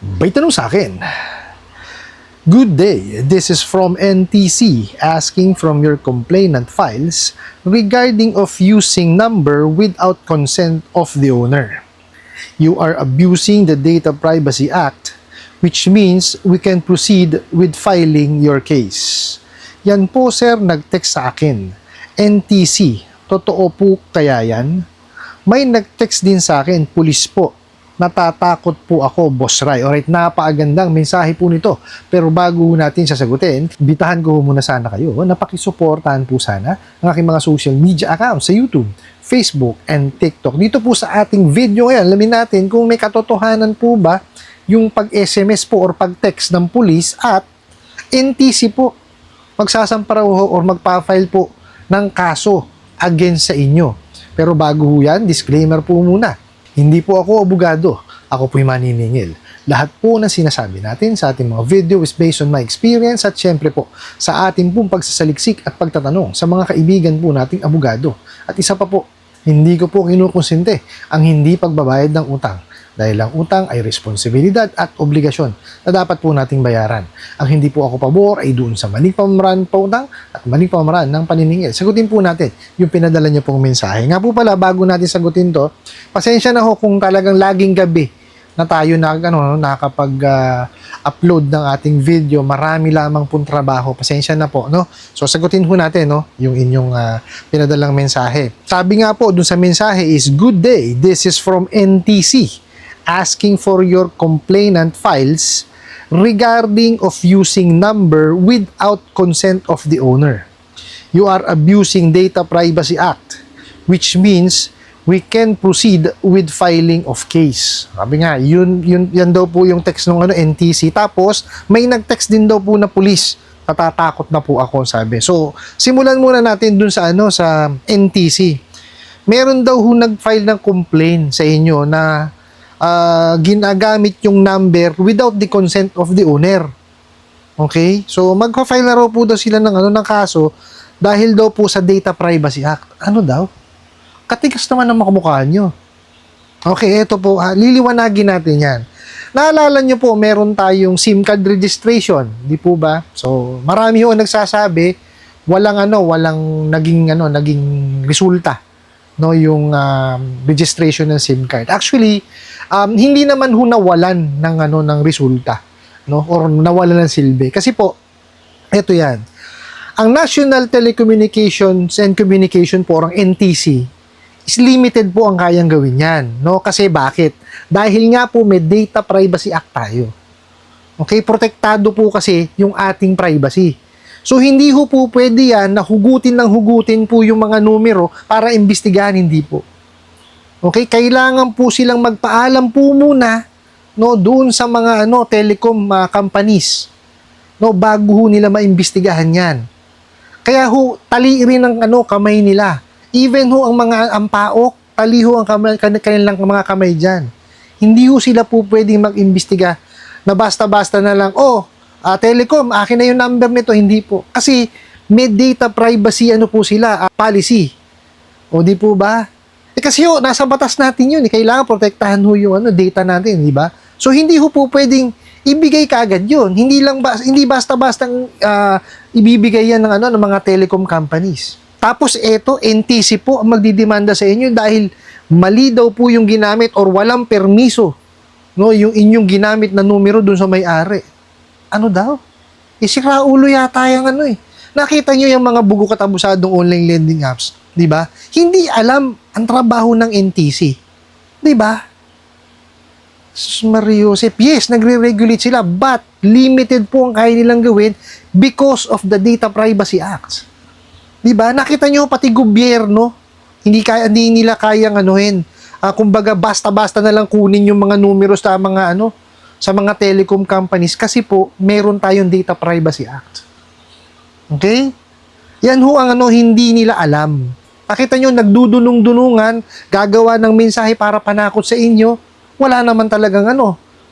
May tanong sa akin. Good day, this is from NTC asking from your complainant files regarding of using number without consent of the owner. You are abusing the Data Privacy Act, which means we can proceed with filing your case. Yan po sir, nag-text sa akin. NTC, totoo po kaya yan? May nag-text din sa akin, pulis po. Natatakot po ako, Boss Rai. Alright, napakagandang mensahe po nito. Pero bago natin sasagutin, bitahan ko muna sana kayo na pakisuportahan po sana ang aking mga social media accounts sa YouTube, Facebook, and TikTok. Dito po sa ating video ngayon, alamin natin kung may katotohanan po ba yung pag-SMS po or pag-text ng pulis at NTC po magsasampara or magpa-file po ng kaso against sa inyo. Pero bago yan, disclaimer po muna. Hindi po ako abogado, ako po'y maniningil. Lahat po na sinasabi natin sa ating mga video is based on my experience at syempre po sa ating pong pagsasaliksik at pagtatanong sa mga kaibigan po nating abogado. At isa pa po, hindi ko po kinukonsente ang hindi pagbabayad ng utang dahil ang utang ay responsibilidad at obligasyon na dapat po nating bayaran. Ang hindi po ako pabor ay doon sa maling pamamaraan pa utang at maling pamamaraan ng paniningil. Sagutin po natin yung pinadala niyo pong mensahe. Nga po pala, bago natin sagutin to, pasensya na ho kung talagang laging gabi na tayo nakakapag-upload ng ating video. Marami lamang pong trabaho. Pasensya na po, no? So, sagutin po natin, no? Yung inyong pinadalang mensahe. Sabi nga po, dun sa mensahe is, "Good day, this is from NTC. Asking for your complainant files regarding of using number without consent of the owner. You are abusing Data Privacy Act, which means we can proceed with filing of case." Sabi nga, yan daw po yung text ng NTC. Tapos, may nag-text din daw po na pulis. Natatakot na po ako, sabi. So, simulan muna natin dun sa sa NTC. Meron daw nag-file ng complaint sa inyo na ginagamit yung number without the consent of the owner. Okay? So, magpa-file na raw po daw sila ng kaso dahil daw po sa Data Privacy Act. Ano daw? Katigas naman ang makamukha nyo. Okay, eto po. Liliwanagin natin yan. Naalala nyo po, meron tayong SIM card registration. Di po ba? So, marami ho nagsasabi, walang naging resulta, no, yung registration ng SIM card. Actually, hindi naman ho nawalan ng resulta, no, or nawalan ng silbi. Kasi po, eto yan. Ang National Telecommunications and Communication po, ang NTC, is limited po ang kayang gawin yan, no? Kasi bakit? Dahil nga po may Data Privacy Act tayo. Okay, protektado po kasi yung ating privacy. So, hindi ho po pwede yan na hugutin po yung mga numero para imbestigahan, hindi po. Okay, kailangan po silang magpaalam po muna, no, doon sa mga telecom companies, no, bago ho nila maimbestigahan yan. Kaya ho, tali rin ang kamay nila. Even ho ang mga ampaok, tali ho ang kanilang mga kamay dyan. Hindi ho sila po pwedeng mag-imbestiga na basta-basta na lang, telecom, akin na yung number nito. Hindi po. Kasi may data privacy po sila, policy. O di po ba? Kasi nasa batas natin yun. Kailangan protektahan ho yung data natin, di ba? So hindi ho po pwedeng ibigay kaagad yun. Hindi basta-bastang ibibigay yan ng mga telecom companies. Tapos eto, NTC po ang magdidemanda sa inyo dahil mali daw po yung ginamit or walang permiso, no, yung inyong ginamit na numero dun sa may-ari. Ano daw? Sira ulo yata yung Nakita nyo yung mga bugo katabusadong online lending apps, di ba? Hindi alam ang trabaho ng NTC. Di ba? Mario Joseph, yes, nagre-regulate sila, but limited po ang kaya nilang gawin because of the Data Privacy Act. Di ba? Nakita nyo pati gobyerno, hindi nila kayang kumbaga basta-basta na lang kunin yung mga numero sa mga telecom companies kasi po meron tayong Data Privacy Act. Okay? Yan ho ang hindi nila alam. Nakita nyo, nagdudunong-dunungan, gagawa ng mensahe para panakot sa inyo, wala naman talagang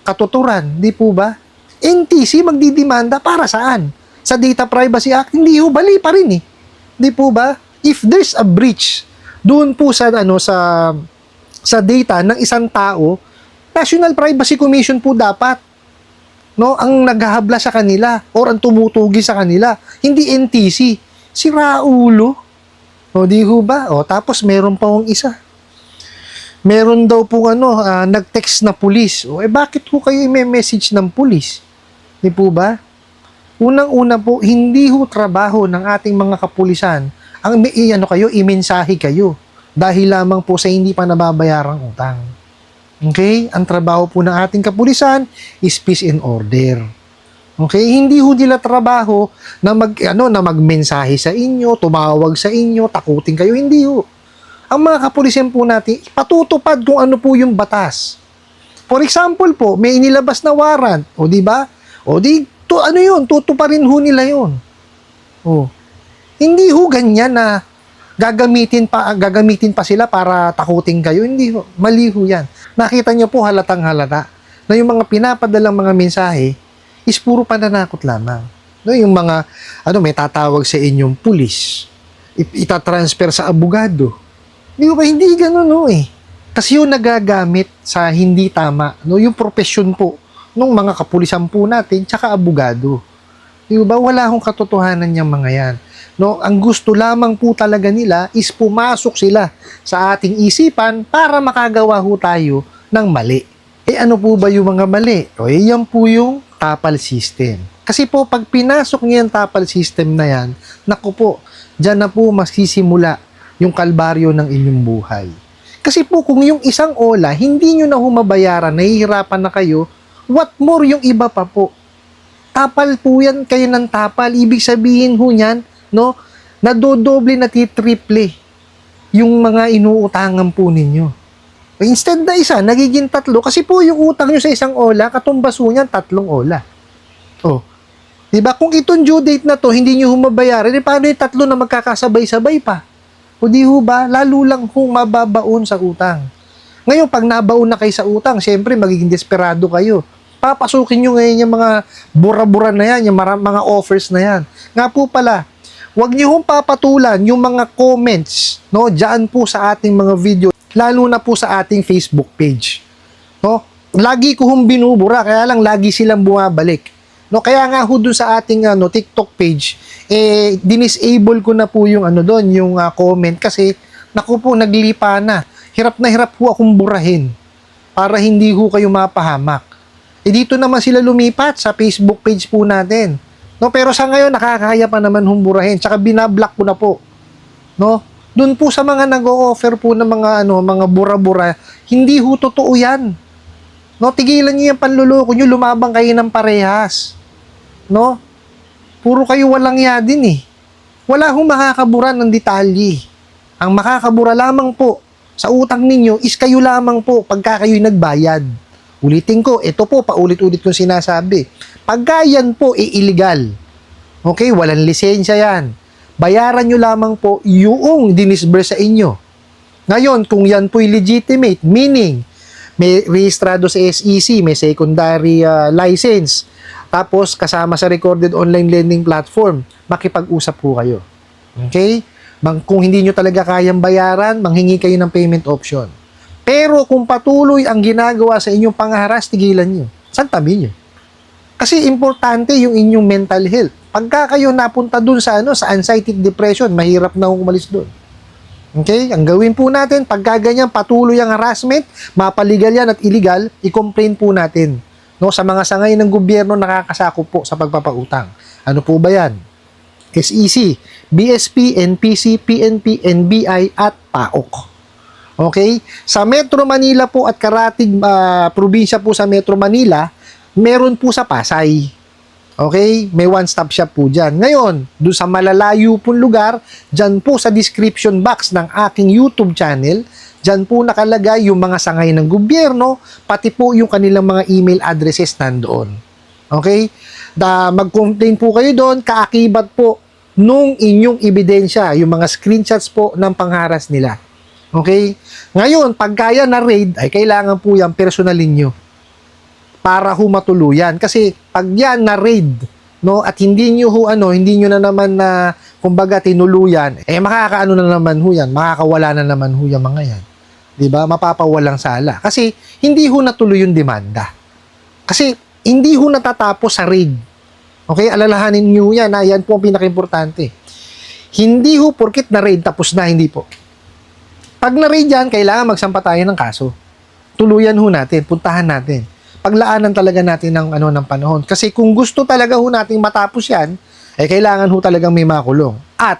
katuturan, di po ba? NTC magdidemanda para saan? Sa Data Privacy Act, hindi ho, bali pa rin di po ba? If there's a breach doon po sa sa data ng isang tao, National Privacy Commission po dapat no, ang naghahabla sa kanila or ang tumutugi sa kanila, hindi NTC, si Raulo. O di ho ba? O tapos meron pa hong isa. Meron daw po nag-text na pulis. O bakit ho kayo may message ng pulis? Di po ba? Unang-una po, hindi ho trabaho ng ating mga kapulisan ang imensahe kayo dahil lamang po sa hindi pa nababayarang utang. Okay? Ang trabaho po ng ating kapulisan is peace and order. Okay? Hindi ho nila trabaho na magmensahe sa inyo, tumawag sa inyo, takutin kayo, hindi ho. Ang mga kapulisan po natin, patutupad kung ano po yung batas. For example po, may inilabas na warrant, o di ba? O di tutuparin ho nila yun. O. Hindi ho ganyan na gagamitin pa sila para takutin kayo. Hindi ho. Mali ho yan. Nakita niyo po halatang halata na yung mga pinapadalang mga mensahe is puro pananakot lamang. No, yung mga may tatawag sa inyong pulis, itatransfer sa abogado. Di ba hindi ganoon no eh. Kasi yung nagagamit sa hindi tama, no, yung profesyon po ng mga kapulisan po natin tsaka abogado. Di ba wala hong katotohanan yung mga yan. No, ang gusto lamang po talaga nila is pumasok sila sa ating isipan para makagawa ho tayo ng mali. Ano po ba yung mga mali? Yan po yung tapal system. Kasi po, pag pinasok niyo yung tapal system na yan, naku po, dyan na po masisimula yung kalbaryo ng inyong buhay. Kasi po, kung yung isang ola, hindi nyo na humabayaran, nahihirapan na kayo, what more yung iba pa po? Tapal po yan, kayo ng tapal. Ibig sabihin ho yan, no, nadodoble na triple yung mga inuutangan po ninyo. Instead na isa, nagiging 3 kasi po yung utang nyo sa isang ola, katumbas ho niyan 3 ola. Oh. Diba? Kung itong due date na to, hindi nyo humabayaran, paano yung 3 na magkakasabay-sabay pa? O di ho ba? Lalo lang ho mababaon sa utang. Ngayon, pag nabaon na kayo sa utang, syempre magiging desperado kayo. Papasukin nyo ngayon yung mga bura-bura na yan, yung mga offers na yan. Nga po pala, huwag niyo hong papatulan yung mga comments, no, diyan po sa ating mga video, lalo na po sa ating Facebook page. No? Lagi ko hong binubura, kaya lang lagi silang bumabalik. No, kaya nga ho doon sa ating TikTok page, dinisable ko na po yung doon, yung comment kasi naku po naglipa na. Hirap na hirap ho akong burahin para hindi ho kayo mapahamak. Dito naman sila lumipat sa Facebook page po natin. No, pero sa ngayon nakakaya pa naman humburahin. Tsaka binablock ko na po. No? Doon po sa mga nag-o-offer po ng mga bura-bura, hindi ho totoo 'yan. No, tigilan niyo 'yung panluloko niyo, lumabang kayo ng parehas. No? Puro kayo walang ya din eh. Wala hong makakabura ng detalye. Ang makakabura lamang po sa utang ninyo is kayo lamang po pagka kayo'y nagbayad. Ulitin ko, ito po, paulit-ulit kong sinasabi. Pagka yan po, illegal. Okay, walang lisensya yan. Bayaran nyo lamang po yung dinisburse sa inyo. Ngayon, kung yan po'y legitimate, meaning, may rehistrado sa SEC, may secondary license, tapos kasama sa recorded online lending platform, makipag-usap po kayo. Okay? Kung hindi nyo talaga kayang bayaran, manghingi kayo ng payment option. Pero kung patuloy ang ginagawa sa inyong pangharas, tigilan nyo. Santabi nyo. Kasi importante yung inyong mental health. Pagka kayo napunta dun sa anxiety depression, mahirap na umalis dun. Okay? Ang gawin po natin, pagka ganyan patuloy ang harassment, mapaligal yan at illegal, i-complain po natin. No, sa mga sangay ng gobyerno nakakasakop po sa pagpapautang. Ano po ba yan? SEC, BSP, NPC, PNP, NBI at PAOK. Okay? Sa Metro Manila po at karatig probinsya po sa Metro Manila, meron po sa Pasay. Okay? May one-stop shop po dyan. Ngayon, doon sa malalayo pong lugar, dyan po sa description box ng aking YouTube channel, dyan po nakalagay yung mga sangay ng gobyerno, pati po yung kanilang mga email addresses nandoon. Okay? Mag-complain po kayo doon, kaakibat po nung inyong ebidensya, yung mga screenshots po ng pangharas nila. Okay? Ngayon, pag kaya na raid, ay kailangan po yan personalin nyo para humatuluyan. Kasi pag yan na raid, no, at hindi nyo na naman na kumbaga tinuluyan, makakaano na naman ho yan, makakawala na naman ho yan mga yan. 'Di ba? Mapapawalang sala. Kasi hindi ho natuloy yung demanda. Kasi Hindi ho natatapos sa raid. Okay, alalahanin nyo yan, yan po ang pinaka-importante. Hindi ho porkit na raid tapos na, hindi po. Pag na-raid yan, kailangan magsampa tayo ng kaso. Tuluyan ho natin, puntahan natin. Paglaanan talaga natin ng panahon. Kasi kung gusto talaga ho nating matapos yan, kailangan ho talagang may makulong. At,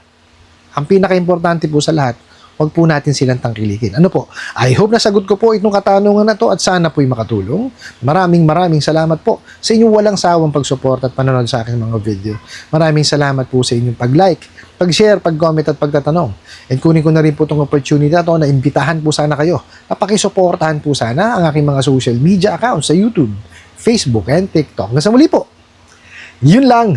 ang pinaka-importante po sa lahat, huwag po natin silang tangkilikin. Ano po? I hope nasagot ko po itong katanungan na to at sana po'y makatulong. Maraming salamat po sa inyong walang sawang pagsupport at panonood sa aking mga video. Maraming salamat po sa inyong pag-like, pag-share, pag-comment at pagtatanong. And kunin ko na rin po itong opportunity na to na imbitahan po sana kayo na pakisuportahan po sana ang aking mga social media accounts sa YouTube, Facebook, and TikTok. Nasa muli po, yun lang.